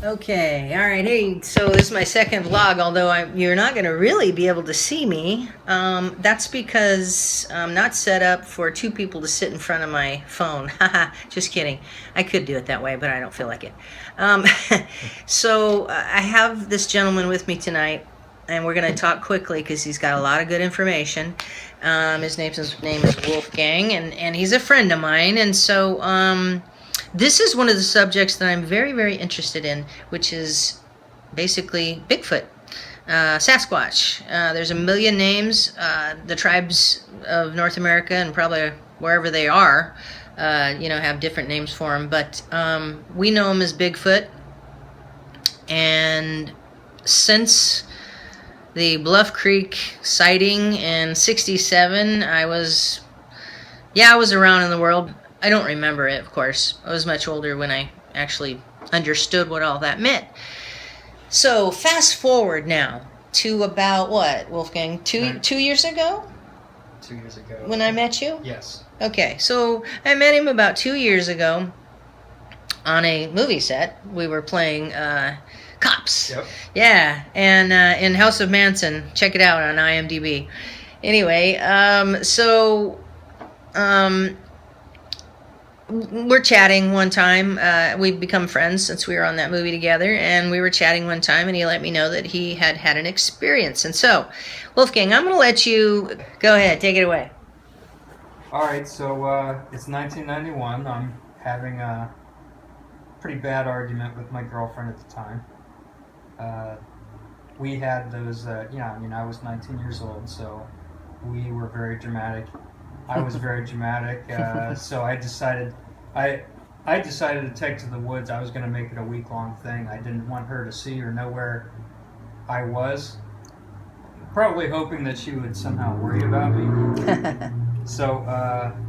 Okay, all right. Hey, so this is my second vlog, although you're not going to really be able to see me. That's because I'm not set up for two people to sit in front of my phone. Haha, just kidding. I could do it that way, but I don't feel like it. Um, I have this gentleman with me tonight, and we're going to talk quickly because he's got a lot of good information. His name is Wolfgang, and he's a friend of mine, and this is one of the subjects that I'm very, very interested in, which is basically Bigfoot, Sasquatch. There's a million names. The tribes of North America and probably wherever they are, have different names for him. But we know him as Bigfoot. And since the Bluff Creek sighting in '67, I was around in the world. I don't remember it, of course. I was much older when I actually understood what all that meant. So fast forward now to about what, Wolfgang? Two years ago? 2 years ago. When I met you? Yes. Okay, so I met him about 2 years ago on a movie set. We were playing cops. Yep. Yeah, and in House of Manson. Check it out on IMDb. Anyway, we're chatting one time. We've become friends since we were on that movie together, and we were chatting one time, and he let me know that he had had an experience. And so, Wolfgang, I'm going to let you go ahead. Take it away. All right, so it's 1991. I'm having a pretty bad argument with my girlfriend at the time. We had those, I was 19 years old, so we were very dramatic. I was very dramatic, so I decided to take to the woods. I was going to make it a week-long thing. I didn't want her to see or know where I was, probably hoping that she would somehow worry about me. So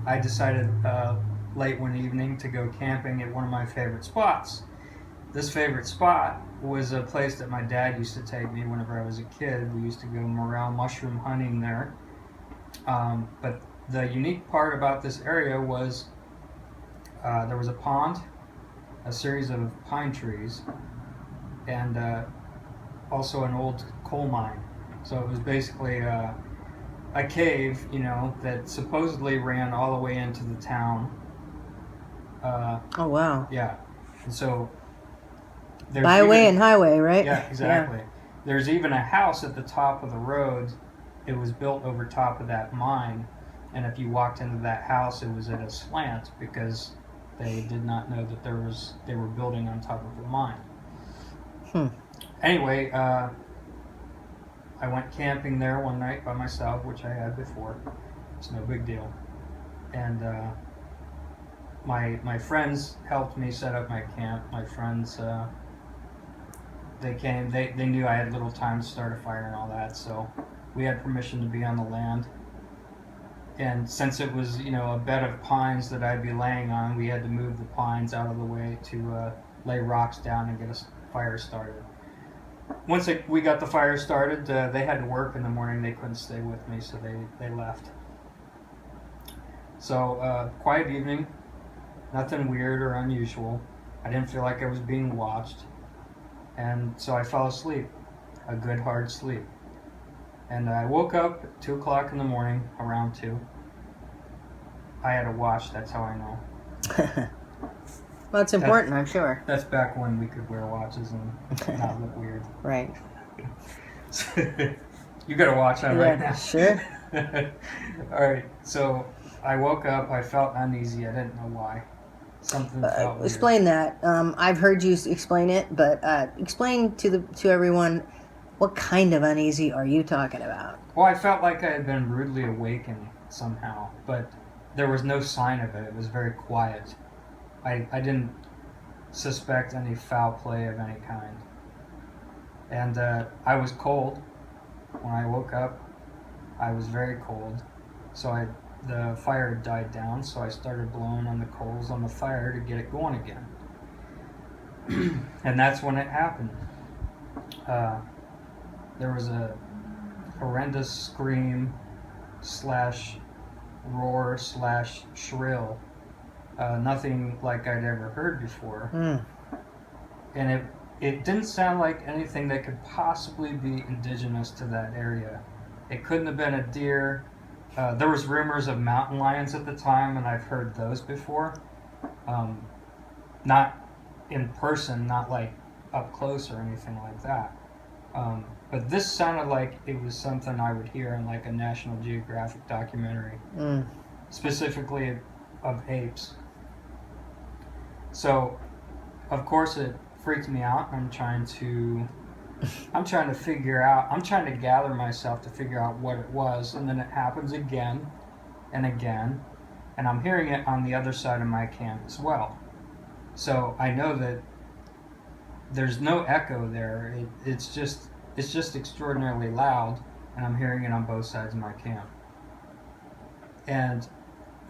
I decided late one evening to go camping at one of my favorite spots. This favorite spot was a place that my dad used to take me whenever I was a kid. We used to go morel mushroom hunting there. But the unique part about this area was there was a pond, a series of pine trees, and also an old coal mine. So it was basically a cave, that supposedly ran all the way into the town. Oh, wow. Yeah. And so there's Byway and highway, right? Yeah, exactly. Yeah. There's even a house at the top of the road. It was built over top of that mine, and if you walked into that house, it was at a slant because they did not know that they were building on top of a mine. Anyway, I went camping there one night by myself, which I had before. It's no big deal. And my friends helped me set up my camp. My friends, they came. They knew I had little time to start a fire and all that, so we had permission to be on the land. And since it was, a bed of pines that I'd be laying on, we had to move the pines out of the way to lay rocks down and get a fire started. Once we got the fire started, they had to work in the morning. They couldn't stay with me, so they left. So, quiet evening, nothing weird or unusual. I didn't feel like I was being watched. And so I fell asleep, a good hard sleep. And I woke up at 2 o'clock in the morning, around 2. I had a watch, that's how I know. Well, it's important, I'm sure. That's back when we could wear watches and not look weird. Right. You got a watch on right now? Sure. Alright, so I woke up, I felt uneasy, I didn't know why. Something felt weird. Explain that. I've heard you explain it, but explain to everyone, what kind of uneasy are you talking about? Well, I felt like I had been rudely awakened somehow, but there was no sign of it. It was very quiet. I didn't suspect any foul play of any kind. And I was cold. When I woke up, I was very cold. So the fire had died down, so I started blowing on the coals on the fire to get it going again. And that's when it happened. There was a horrendous scream / roar / shrill. Nothing like I'd ever heard before. And it didn't sound like anything that could possibly be indigenous to that area. It couldn't have been a deer. There was rumors of mountain lions at the time, and I've heard those before. Not in person, not like up close or anything like that. But this sounded like it was something I would hear in like a National Geographic documentary, specifically of apes. So, of course, it freaked me out. I'm trying to figure out. I'm trying to gather myself to figure out what it was, and then it happens again and again, and I'm hearing it on the other side of my camp as well. So I know that there's no echo there. It's just extraordinarily loud, and I'm hearing it on both sides of my camp. And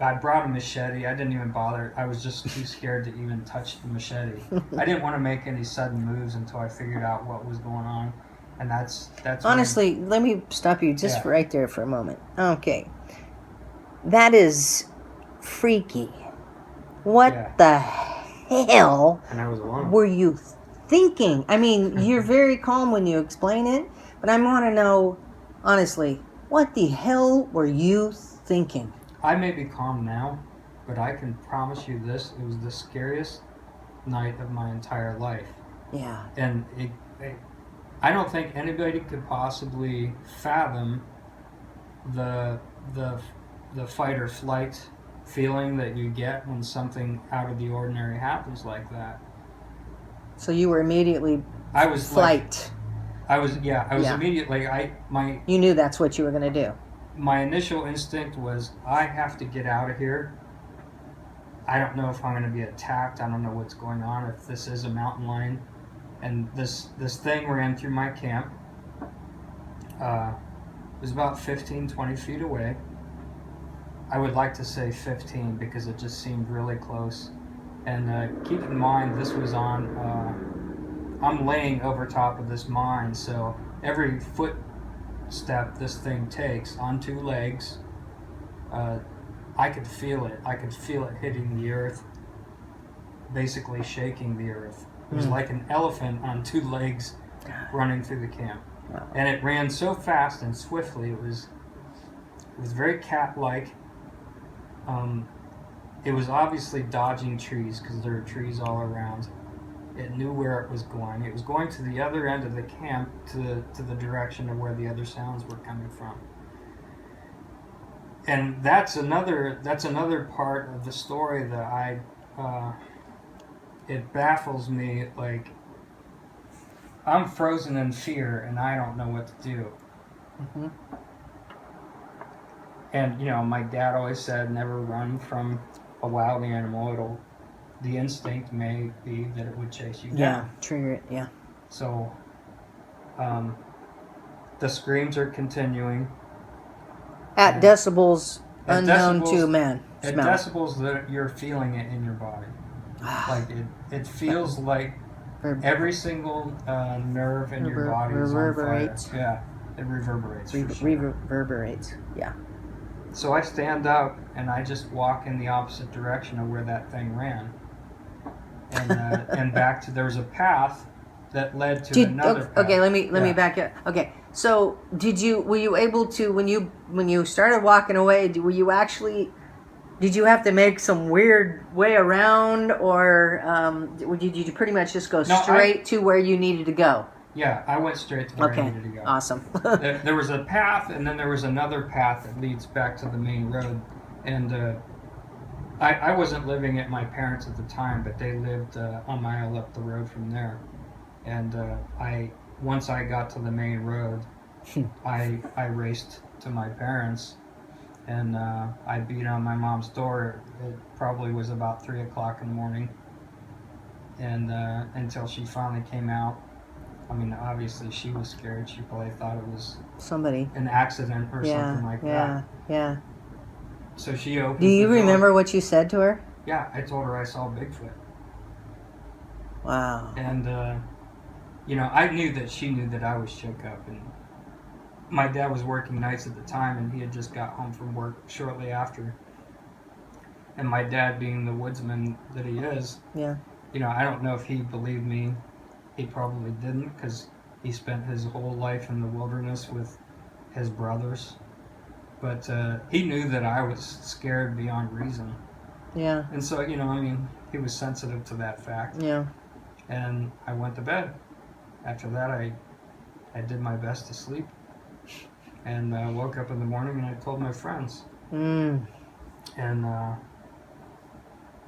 I brought a machete. I didn't even bother. I was just too scared to even touch the machete. I didn't want to make any sudden moves until I figured out what was going on. And that's honestly, let me stop you just right there for a moment. Okay. That is freaky. What the hell and I was alone. were you thinking? I mean, you're very calm when you explain it, but I want to know, honestly, what the hell were you thinking? I may be calm now, but I can promise you this: it was the scariest night of my entire life. Yeah. And I don't think anybody could possibly fathom the fight or flight feeling that you get when something out of the ordinary happens like that. So you were immediately flight. I was immediately you knew that's what you were going to do. My initial instinct was, I have to get out of here. I don't know if I'm going to be attacked. I don't know what's going on, if this is a mountain lion. And this thing ran through my camp. It was about 15, 20 feet away. I would like to say 15 because it just seemed really close. And keep in mind, this was on, I'm laying over top of this mine, so every footstep this thing takes on two legs, I could feel it. I could feel it hitting the earth, basically shaking the earth. It was like an elephant on two legs running through the camp. Wow. And it ran so fast and swiftly, it was very cat-like. It was obviously dodging trees because there were trees all around. It knew where it was going. It was going to the other end of the camp, to the direction of where the other sounds were coming from. And that's another part of the story that it baffles me. Like, I'm frozen in fear and I don't know what to do. Mm-hmm. And my dad always said, never run from a wild animal. The instinct may be that it would chase you down. Yeah, trigger it, yeah. So, the screams are continuing. At decibels unknown to man. At decibels that you're feeling it in your body. Like, it feels like every single nerve in your body is on fire. Yeah, it reverberates. Reverberates, yeah. So I stand up and I just walk in the opposite direction of where that thing ran, and back to, there was a path that led to another path. Okay, let me back up. Okay, so were you able to, when you started walking away, did you have to make some weird way around, or did you pretty much just go straight to where you needed to go? Yeah, I went straight to where I needed to go. Awesome. There was a path, and then there was another path that leads back to the main road. And I wasn't living at my parents' at the time, but they lived a mile up the road from there. And once I got to the main road, I raced to my parents, and I beat on my mom's door. It probably was about 3 o'clock in the morning, and until she finally came out. I mean, obviously she was scared. She probably thought it was somebody, an accident or something like that. Yeah. So she opened. Do you remember what you said to her? Yeah, I told her I saw Bigfoot. Wow. And I knew that she knew that I was shook up, and my dad was working nights at the time, and he had just got home from work shortly after. And my dad, being the woodsman that he is, yeah. I don't know if he believed me. he probably didn't, because he spent his whole life in the wilderness with his brothers. But he knew that I was scared beyond reason. Yeah. And so, you know, I mean, he was sensitive to that fact. Yeah. And I went to bed. After that, I did my best to sleep. And woke up in the morning and I told my friends. Mm. And,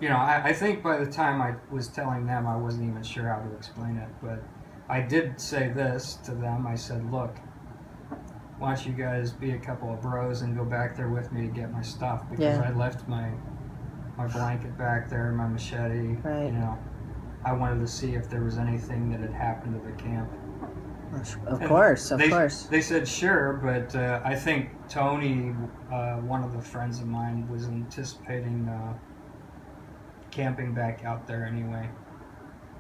you know, I think by the time I was telling them, I wasn't even sure how to explain it. But I did say this to them. I said, look, why don't you guys be a couple of bros and go back there with me to get my stuff? Because I left my blanket back there, my machete. Right. You know, I wanted to see if there was anything that had happened to the camp. Of course. They said sure, but I think Tony, one of the friends of mine, was anticipating camping back out there anyway.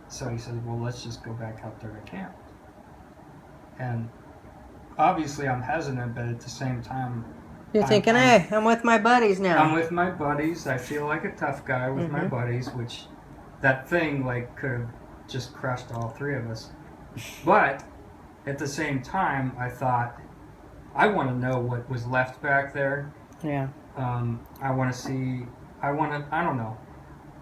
So he said, well, let's just go back out there to camp. And obviously I'm hesitant, but at the same time, you're thinking, hey, I'm with my buddies now. I'm with my buddies. I feel like a tough guy with my buddies, which that thing like could have just crushed all three of us. But at the same time, I thought, I want to know what was left back there. Yeah. I want to see, I don't know.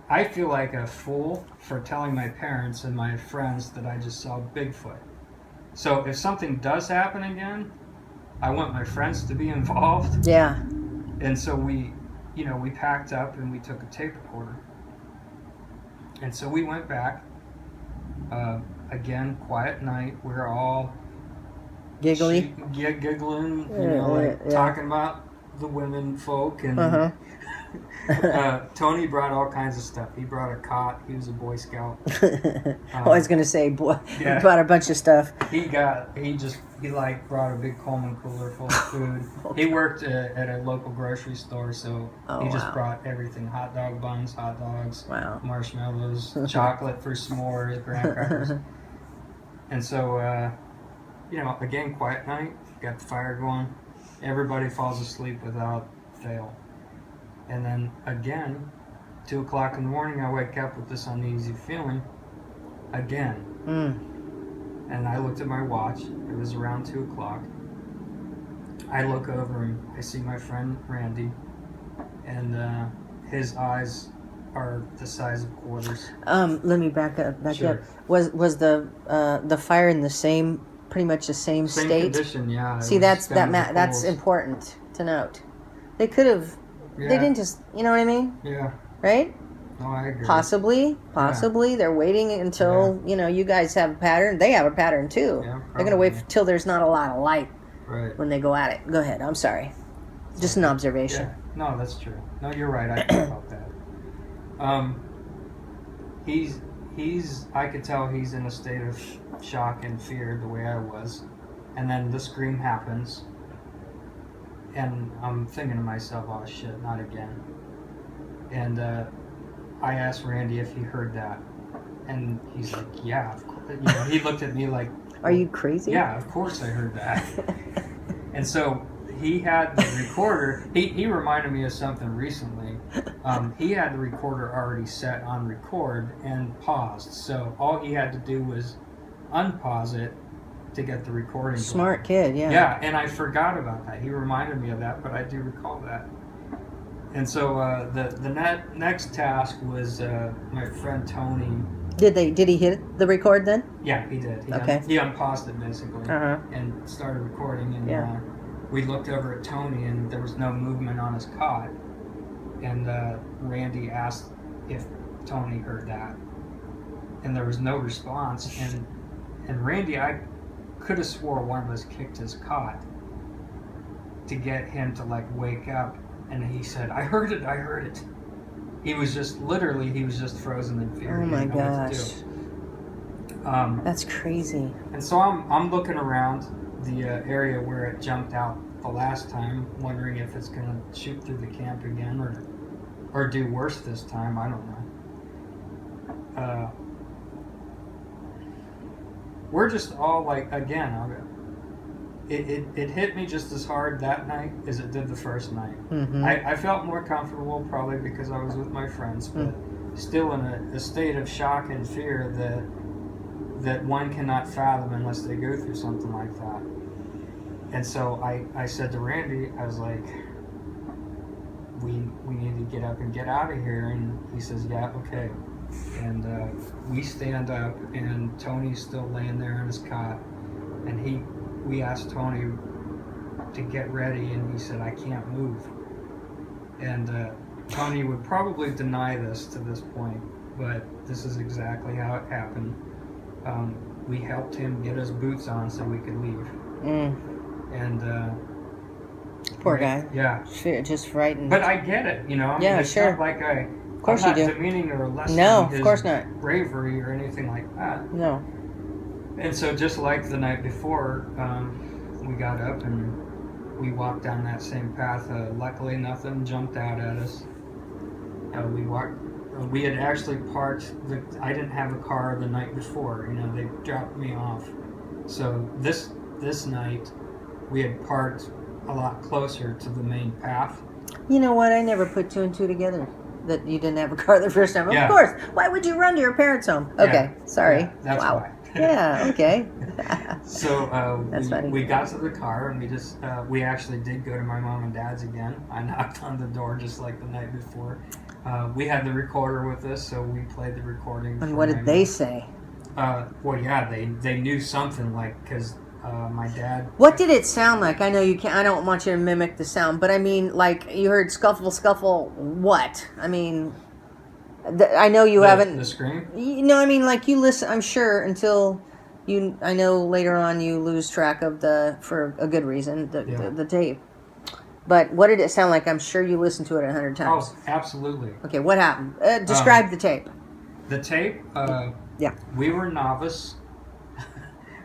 I feel like a fool for telling my parents and my friends that I just saw Bigfoot. So if something does happen again, I want my friends to be involved. Yeah. And so we packed up and we took a tape recorder. And so we went back. Again, quiet night. We're all giggling, talking about the women folk. And Tony brought all kinds of stuff. He brought a cot. He was a Boy Scout. I was going to say, boy, he brought a bunch of stuff. He brought a big Coleman cooler full of food. He worked at a local grocery store, so he just brought everything: hot dog buns, hot dogs, marshmallows, chocolate for s'mores, graham crackers. And so, again, quiet night. Got the fire going. Everybody falls asleep without fail. And then again, 2 o'clock in the morning, I wake up with this uneasy feeling. Again. And I looked at my watch. It was around 2 o'clock. I look over and I see my friend Randy, and his eyes are the size of quarters. Let me back up. Was the fire in pretty much the same state? Same condition, yeah. See, that's important to note. They could have. Yeah. They didn't just, you know what I mean? Yeah. Right? No, I agree. Possibly. Yeah. They're waiting until, you guys have a pattern. They have a pattern too. Yeah, they're going to wait till there's not a lot of light when they go at it. Go ahead. I'm sorry. Just an observation. Yeah. No, that's true. No, you're right. I thought about that. I could tell he's in a state of shock and fear the way I was. And then the scream happens. And I'm thinking to myself, oh shit, not again. And I asked Randy if he heard that. And he's like, yeah, of course. He looked at me like, are you crazy? Yeah, of course I heard that. And so he had the recorder. He reminded me of something recently. He had the recorder already set on record and paused. So all he had to do was unpause it to get the recording going. Smart kid, yeah. Yeah, and I forgot about that. He reminded me of that, but I do recall that. And so the next task was my friend Tony. Did he hit the record then? Yeah, he did. He unpaused it basically and started recording. And we looked over at Tony, and there was no movement on his cot. And Randy asked if Tony heard that, and there was no response. And Randy, I could have swore one of us kicked his cot to get him to wake up, and he said, I heard it. He was just frozen in fear. Oh my gosh. That's crazy. And so I'm looking around the area where it jumped out the last time, wondering if it's gonna shoot through the camp again or do worse this time. I don't know. We're just all again, it hit me just as hard that night as it did the first night. Mm-hmm. I felt more comfortable probably because I was with my friends, but still in a state of shock and fear that one cannot fathom unless they go through something like that. And so I said to Randy, I was like, we need to get up and get out of here. And he says, yeah, okay. And we stand up, and Tony's still laying there in his cot. And we asked Tony to get ready, and he said, I can't move. And Tony would probably deny this to this point, but this is exactly how it happened. We helped him get his boots on so we could leave. And poor guy. Yeah. Just frightened. But I get it, you know. I mean, it's sure. not like Of course I'm you not do. demeaning or lessening No, his of course not. bravery or anything like that. No. And so just like the night before, we got up and we walked down that same path. Luckily, nothing jumped out at us. We walked. We had actually parked. I didn't have a car the night before. You know, they dropped me off. So this night, we had parked a lot closer to the main path. You know what? I never put two and two together. That you didn't have a car the first time. Yeah. Of course. Why would you run to your parents' home? Okay. Yeah. Sorry. Yeah, that's wow. why. Yeah. Okay. So That's funny. we got to the car, and we actually did go to my mom and dad's again. I knocked on the door just like the night before. We had the recorder with us, so we played the recording. And what did they say? Well, yeah, they knew something, like, because my dad. What did it sound like? I know you can't. I don't want you to mimic the sound, but I mean, like you heard scuffle, scuffle. What? I mean, I know you haven't. The scream. You know, I mean, like you listen. I'm sure until you. I know later on you lose track of for a good reason, the tape. But what did it sound like? I'm sure you listened to it 100 times. Oh, absolutely. Okay, what happened? Describe the tape. The tape. Yeah. We were novice.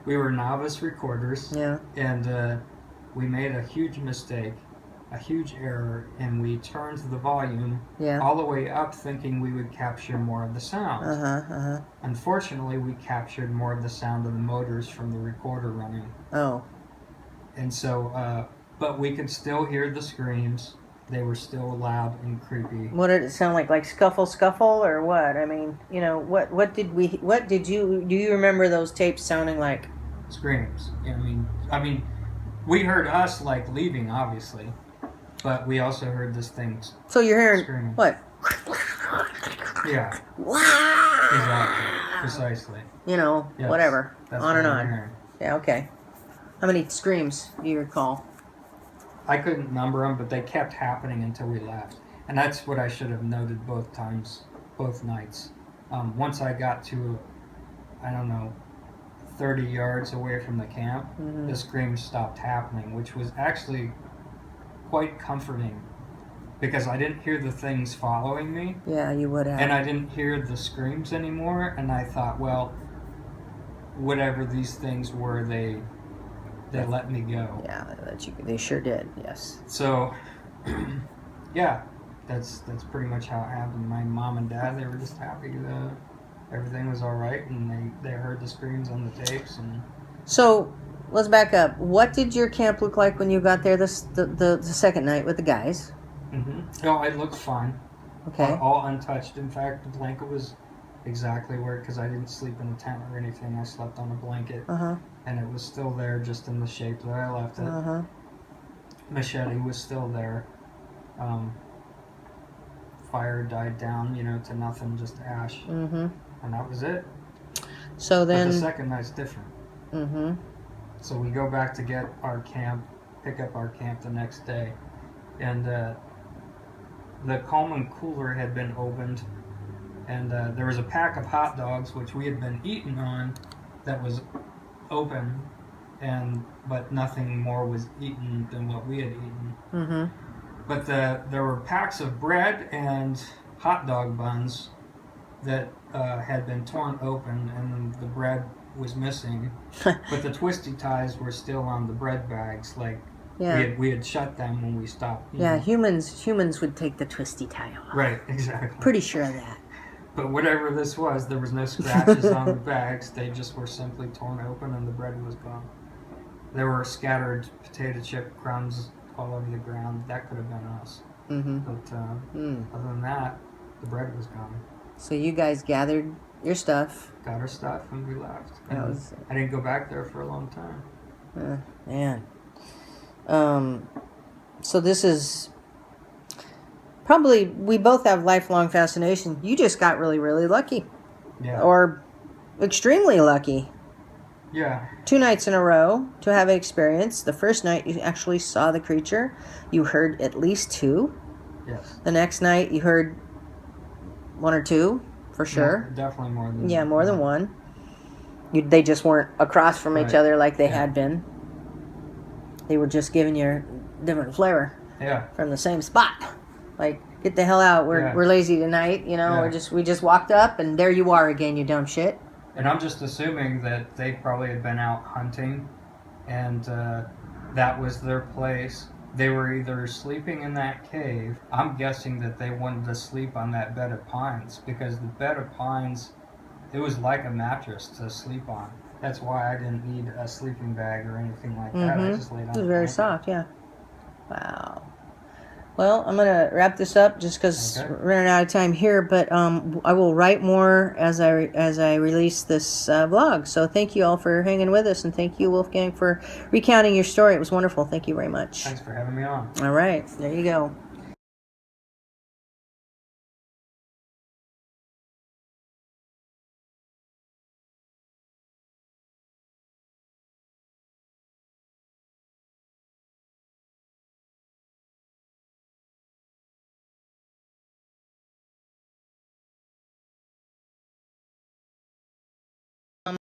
We were novice recorders. Yeah. And we made a huge mistake, a huge error, and we turned the volume all the way up thinking we would capture more of the sound. Unfortunately, we captured more of the sound of the motors from the recorder running. Oh. And so, but we could still hear the screams. They were still loud and creepy. What did it sound like? Like scuffle, scuffle, or what? I mean, you know, what did you, do you remember those tapes sounding like? Screams. I mean, we heard us like leaving, obviously, but we also heard this thing. So you're hearing screaming. What? Yeah. Wow. Exactly. Precisely. You know, Yes, whatever. that's On and what we're on. hearing. Yeah. Okay. How many screams do you recall? I couldn't number them, but they kept happening until we left, and that's what I should have noted both times, both nights. Once I got to, I don't know, 30 yards away from the camp, the screams stopped happening, which was actually quite comforting because I didn't hear the things following me. Yeah, you would have. And I didn't hear the screams anymore, and I thought, well, whatever these things were, they let me go. Yeah, they sure did. Yes. So, yeah, that's pretty much how it happened. My mom and dad, they were just happy that everything was all right, and they heard the screams on the tapes. And so let's back up. What did your camp look like when you got there the second night with the guys? Oh, it looked fine. Okay. All untouched. In fact, the blanket was exactly where, because I didn't sleep in a tent or anything. I slept on a blanket, and it was still there, just in the shape that I left it. Machete was still there. Fire died down, to nothing, just ash. And that was it. So then, but the second night's different. So we go back to get our camp, pick up our camp the next day, and the Coleman cooler had been opened, and there was a pack of hot dogs which we had been eating on that was open, but nothing more was eaten than what we had eaten. But there were packs of bread and hot dog buns that had been torn open, and the bread was missing, but the twisty ties were still on the bread bags. Like we had shut them when we stopped. Yeah, humans would take the twisty tie off. Right, exactly. Pretty sure of that. But whatever this was, there was no scratches on the bags. They just were simply torn open, and the bread was gone. There were scattered potato chip crumbs all over the ground. That could have been us. But other than that, the bread was gone. So you guys gathered your stuff. Got our stuff and we left. That And was, I didn't go back there for a long time. man. So this is probably, we both have lifelong fascination. You just got really, really lucky. Yeah. Or extremely lucky. Yeah. 2 nights in a row to have an experience. The first night you actually saw the creature. You heard at least 2. Yes. The next night you heard 1 or 2 for sure. Definitely more than. Yeah, more than 1. They just weren't across from each other like they had been. They were just giving you a different flavor. Yeah. From the same spot. Like, get the hell out. We're lazy tonight. You know, we just walked up and there you are again, you dumb shit. And I'm just assuming that they probably had been out hunting, and that was their place. They were either sleeping in that cave. I'm guessing that they wanted to sleep on that bed of pines, because the bed of pines, it was like a mattress to sleep on. That's why I didn't need a sleeping bag or anything like that. I just laid on it was the very blanket. soft, yeah. Wow. Well, I'm going to wrap this up just because we're running out of time here, but I will write more as I release this vlog. So thank you all for hanging with us, and thank you, Wolfgang, for recounting your story. It was wonderful. Thank you very much. Thanks for having me on. All right. There you go.